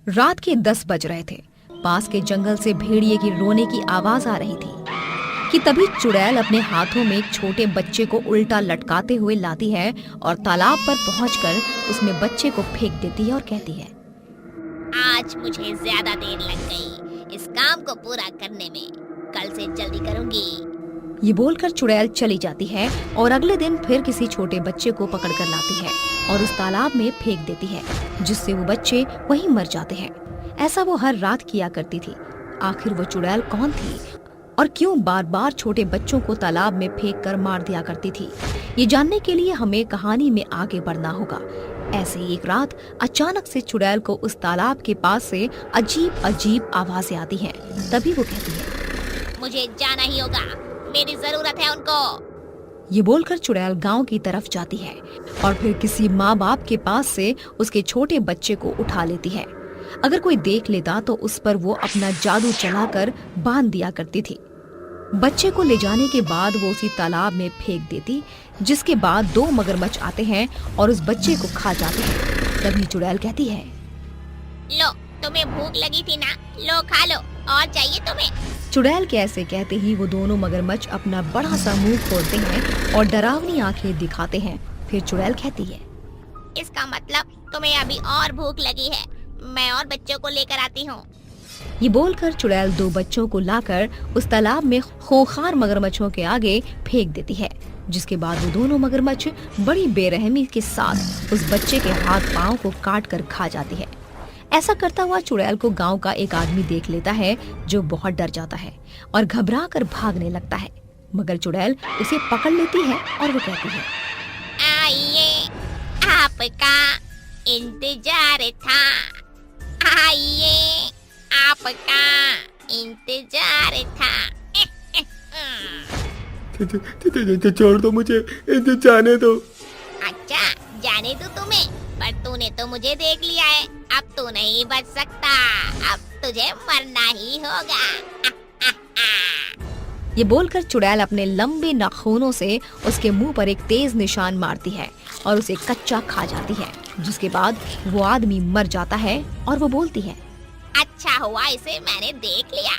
रात के 10 बज रहे थे। पास के जंगल से भेड़िए की रोने की आवाज आ रही थी कि तभी चुड़ैल अपने हाथों में एक छोटे बच्चे को उल्टा लटकाते हुए लाती है और तालाब पर पहुंचकर उसमें बच्चे को फेंक देती है और कहती है, आज मुझे ज्यादा देर लग गई इस काम को पूरा करने में, कल से जल्दी करूंगी। ये बोलकर चुड़ैल चली जाती है और अगले दिन फिर किसी छोटे बच्चे को पकड़कर लाती है और उस तालाब में फेंक देती है, जिससे वो बच्चे वहीं मर जाते हैं। ऐसा वो हर रात किया करती थी। आखिर वो चुड़ैल कौन थी और क्यों बार बार छोटे बच्चों को तालाब में फेंक कर मार दिया करती थी, ये जानने के लिए हमें कहानी में आगे बढ़ना होगा। ऐसे ही एक रात अचानक से चुड़ैल को उस तालाब के पास से अजीब अजीब आवाजें आती हैं। तभी वो कहती है, मुझे जाना ही होगा, मेरी जरूरत है उनको। ये बोलकर चुड़ैल गांव की तरफ जाती है और फिर किसी माँ बाप के पास से उसके छोटे बच्चे को उठा लेती है। अगर कोई देख लेता तो उस पर वो अपना जादू चलाकर बांध दिया करती थी। बच्चे को ले जाने के बाद वो उसी तालाब में फेंक देती, जिसके बाद 2 मगरमच्छ आते हैं और उस बच्चे को खा जाते हैं। तभी चुड़ैल कहती है, लो, तुम्हें भूख लगी थी ना, लो खा लो, और चाहिए तुम्हें? चुड़ैल के ऐसे कहते ही वो दोनों मगरमच्छ अपना बड़ा सा मुंह खोलते हैं और डरावनी आंखें दिखाते हैं। फिर चुड़ैल कहती है, इसका मतलब तुम्हें अभी और भूख लगी है, मैं और बच्चों को लेकर आती हूँ। ये बोलकर चुड़ैल 2 बच्चों को लाकर उस तालाब में खूंखार मगरमच्छों के आगे फेंक देती है, जिसके बाद वो दोनों मगरमच्छ बड़ी बेरहमी के साथ उस बच्चे के हाथ पांव को काट कर खा जाती है। ऐसा करता हुआ चुड़ैल को गांव का एक आदमी देख लेता है, जो बहुत डर जाता है और घबरा कर भागने लगता है। मगर चुड़ैल उसे पकड़ लेती है और वो कहती है, आइए, आपका इंतजार था, आइए, आपका इंतजार था। छोड़ दो मुझे, जाने दो। अच्छा, जाने दो तुम्हें, पर तूने तो मुझे देख लिया है, अब तू नहीं बच सकता, अब तुझे मरना ही होगा। ये बोलकर चुड़ैल अपने लंबे नाखूनों से उसके मुंह पर एक तेज निशान मारती है और उसे कच्चा खा जाती है, जिसके बाद वो आदमी मर जाता है और वो बोलती है, अच्छा हुआ इसे मैंने देख लिया,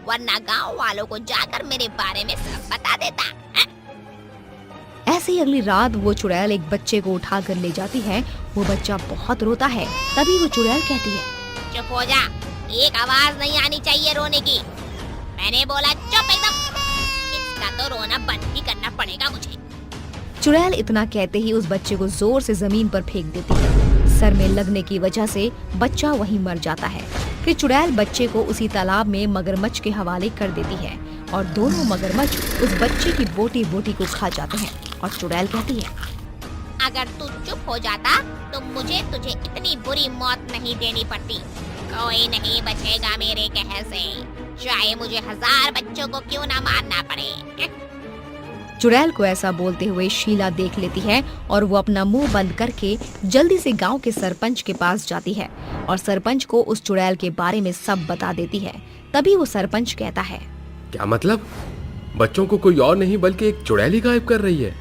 वरना गांव वालों को जाकर मेरे बारे में सब बता देता। ऐसे ही अगली रात वो चुड़ैल एक बच्चे को उठा कर ले जाती है। वो बच्चा बहुत रोता है। तभी वो चुड़ैल कहती है, चुप हो जा, एक आवाज नहीं आनी चाहिए रोने की, मैंने बोला चुप एकदम, इसका तो रोना बंद ही करना पड़ेगा मुझे। चुड़ैल इतना कहते ही उस बच्चे को जोर से जमीन पर फेंक देती है। सर में लगने की वजह से बच्चा वहीं मर जाता है। फिर चुड़ैल बच्चे को उसी तालाब में मगरमच्छ के हवाले कर देती है और दोनों मगरमच्छ उस बच्चे की बोटी बोटी को खा जाते हैं। और चुड़ैल कहती है, अगर तू चुप हो जाता तो मुझे तुझे इतनी बुरी मौत नहीं देनी पड़ती, कोई नहीं बचेगा मेरे कहर से, चाहे मुझे 1000 बच्चों को क्यों ना मारना पड़े। चुड़ैल को ऐसा बोलते हुए शीला देख लेती है और वो अपना मुंह बंद करके जल्दी से गांव के सरपंच के पास जाती है और सरपंच को उस चुड़ैल के बारे में सब बता देती है। तभी वो सरपंच कहता है, क्या मतलब? बच्चों को कोई और नहीं बल्कि एक चुड़ैल ही गायब कर रही है,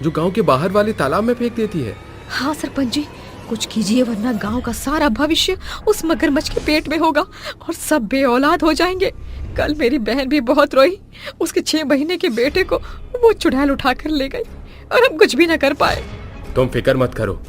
जो गांव के बाहर वाले तालाब में फेंक देती है। हाँ सरपंच जी, कुछ कीजिए वरना गांव का सारा भविष्य उस मगरमच्छ के पेट में होगा और सब बेऔलाद हो जाएंगे। कल मेरी बहन भी बहुत रोई, उसके 6 महीने के बेटे को वो चुड़ैल उठा कर ले गई और हम कुछ भी न कर पाए। तुम फिक्र मत करो,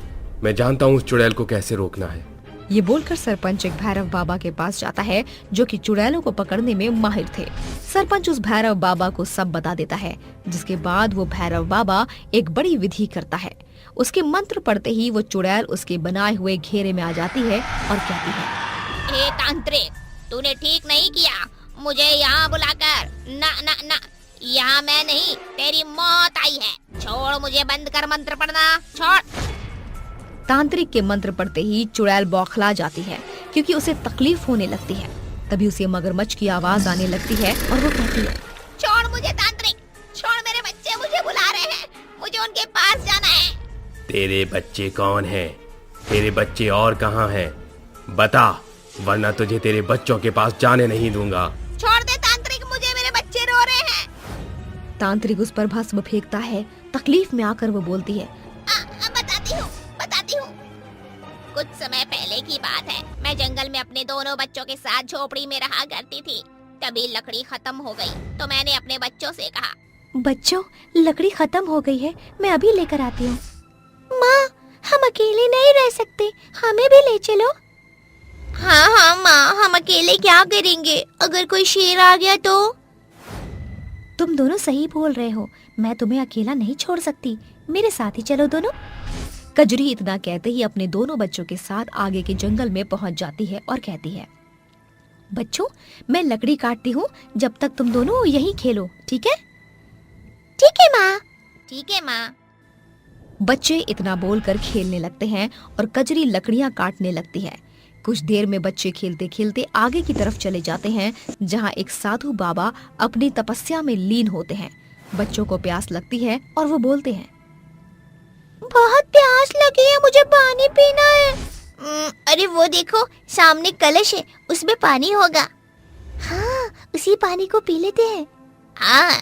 मैं जानता हूँ उस चुड़ैल को कैसे रोकना है। ये बोलकर सरपंच एक भैरव बाबा के पास जाता है, जो कि चुड़ैलों को पकड़ने में माहिर थे। सरपंच उस भैरव बाबा को सब बता देता है, जिसके बाद वो भैरव बाबा एक बड़ी विधि करता है। उसके मंत्र पढ़ते ही वो चुड़ैल उसके बनाए हुए घेरे में आ जाती है और कहती है, हे तांत्रिक, तूने ठीक नहीं किया मुझे यहाँ बुलाकर, ना ना ना, यहाँ मैं नहीं, तेरी मौत आई है, छोड़ मुझे, बंद कर मंत्र पढ़ना, छोड़। तांत्रिक के मंत्र पढ़ते ही चुड़ैल बौखला जाती है, क्योंकि उसे तकलीफ होने लगती है। तभी उसे मगरमच्छ की आवाज आने लगती है और वो कहती है, छोड़ मुझे तांत्रिक, छोड़, मेरे बच्चे मुझे बुला रहे हैं, मुझे उनके पास जाना है। तेरे बच्चे कौन हैं? तेरे बच्चे और कहाँ हैं? बता, वरना तुझे तेरे बच्चों के पास जाने नहीं दूंगा। छोड़ दे तांत्रिक, मुझे मेरे बच्चे रो रहे हैं। तांत्रिक उस पर भस्म फेंकता है। तकलीफ में आकर वो बोलती है, बताती हूँ। कुछ समय पहले की बात है, मैं जंगल में अपने दोनों बच्चों के साथ झोपड़ी में रहा करती थी। तभी लकड़ी खत्म हो गई तो मैंने अपने बच्चों से कहा, बच्चों, लकड़ी खत्म हो गई है, मैं अभी लेकर आती हूँ। माँ, हम अकेले नहीं रह सकते, हमें भी ले चलो। हाँ हाँ माँ, हम अकेले क्या करेंगे, अगर कोई शेर आ गया तो? तुम दोनों सही बोल रहे हो, मैं तुम्हें अकेला नहीं छोड़ सकती, मेरे साथ ही चलो दोनों। कजरी इतना कहते ही अपने दोनों बच्चों के साथ आगे के जंगल में पहुंच जाती है और कहती है, बच्चों, मैं लकड़ी काटती हूँ, जब तक तुम दोनों यहीं खेलो, ठीक है? ठीक है माँ। ठीक है माँ। बच्चे इतना बोलकर खेलने लगते हैं और कजरी लकड़ियां काटने लगती है। कुछ देर में बच्चे खेलते खेलते आगे की तरफ चले जाते हैं, जहाँ एक साधु बाबा अपनी तपस्या में लीन होते हैं। बच्चों को प्यास लगती है और वो बोलते हैं, बहुत प्यास लगी है, मुझे पानी पीना है। अरे वो देखो, सामने कलश है, उसमें पानी होगा। हाँ, उसी पानी को पी लेते हैं। हाँ।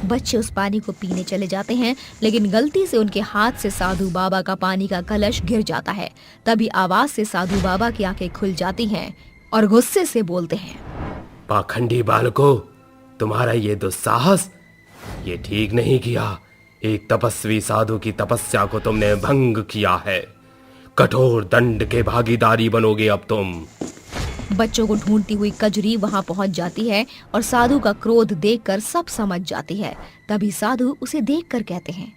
बच्चे उस पानी को पीने चले जाते हैं, लेकिन गलती से उनके हाथ से साधु बाबा का पानी का कलश गिर जाता है। तभी आवाज से साधु बाबा की आंखें खुल जाती हैं और गुस्से से बोलते हैं, पाखंडी बालको, तुम्हारा ये दुस्साहस, ये ठीक नहीं किया। एक तपस्वी साधु की तपस्या को तुमने भंग किया है। कठोर दंड के भागीदारी बनोगे अब तुम। बच्चों को ढूंढती हुई कजरी वहां पहुंच जाती है और साधु का क्रोध देखकर सब समझ जाती है। तभी साधु उसे देखकर कहते हैं,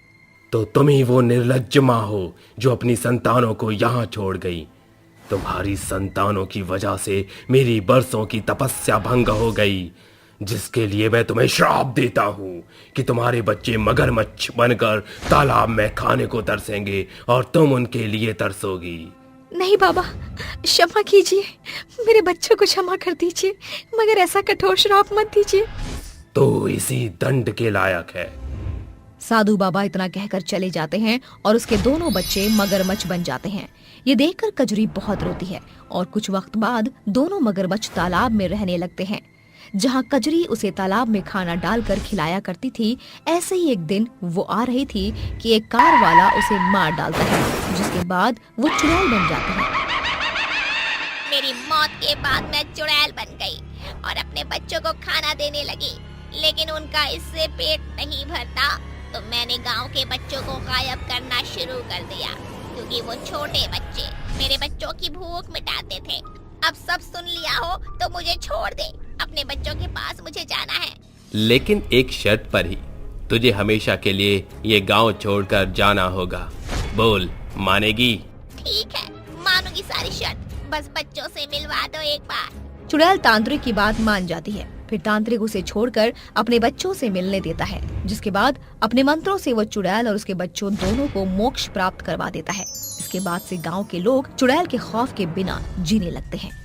तो तुम ही वो निर्लज्ज माँ हो जो अपनी संतानों को यहाँ छोड़ गई। तुम्हारी संतानों की वजह से मेरी बरसों की तपस्या भंग हो गई, जिसके लिए मैं तुम्हें श्राप देता हूँ कि तुम्हारे बच्चे मगरमच्छ बनकर तालाब में खाने को तरसेंगे और तुम उनके लिए तरसोगी। नहीं बाबा, क्षमा कीजिए, मेरे बच्चों को क्षमा कर दीजिए, मगर ऐसा कठोर श्राप मत दीजिए। तो इसी दंड के लायक है। साधु बाबा इतना कहकर चले जाते हैं और उसके दोनों बच्चे मगरमच्छ बन जाते हैं। ये देखकर कजरी बहुत रोती है और कुछ वक्त बाद दोनों मगरमच्छ तालाब में रहने लगते हैं। जहाँ कजरी उसे तालाब में खाना डालकर खिलाया करती थी, ऐसे ही एक दिन वो आ रही थी कि एक कार वाला उसे मार डालता है, जिसके बाद वो चुड़ैल बन जाती है। मेरी मौत के बाद मैं चुड़ैल बन गई और अपने बच्चों को खाना देने लगी, लेकिन उनका इससे पेट नहीं भरता, तो मैंने गांव के बच्चों को गायब करना शुरू कर दिया, क्योंकि वो छोटे बच्चे मेरे बच्चों की भूख मिटाते थे। अब सब सुन लिया हो तो मुझे छोड़ दे, अपने बच्चों के पास मुझे जाना है। लेकिन एक शर्त पर ही, तुझे हमेशा के लिए ये गांव छोड़कर जाना होगा। बोल, मानेगी? ठीक है, मानूंगी सारी शर्त, बस बच्चों से मिलवा दो एक बार। चुड़ैल तांत्रिक की बात मान जाती है। फिर तांत्रिक उसे छोड़कर अपने बच्चों से मिलने देता है, जिसके बाद अपने मंत्रों से वो चुड़ैल और उसके बच्चों दोनों को मोक्ष प्राप्त करवा देता है। इसके बाद से गांव के लोग चुड़ैल के खौफ के बिना जीने लगते हैं।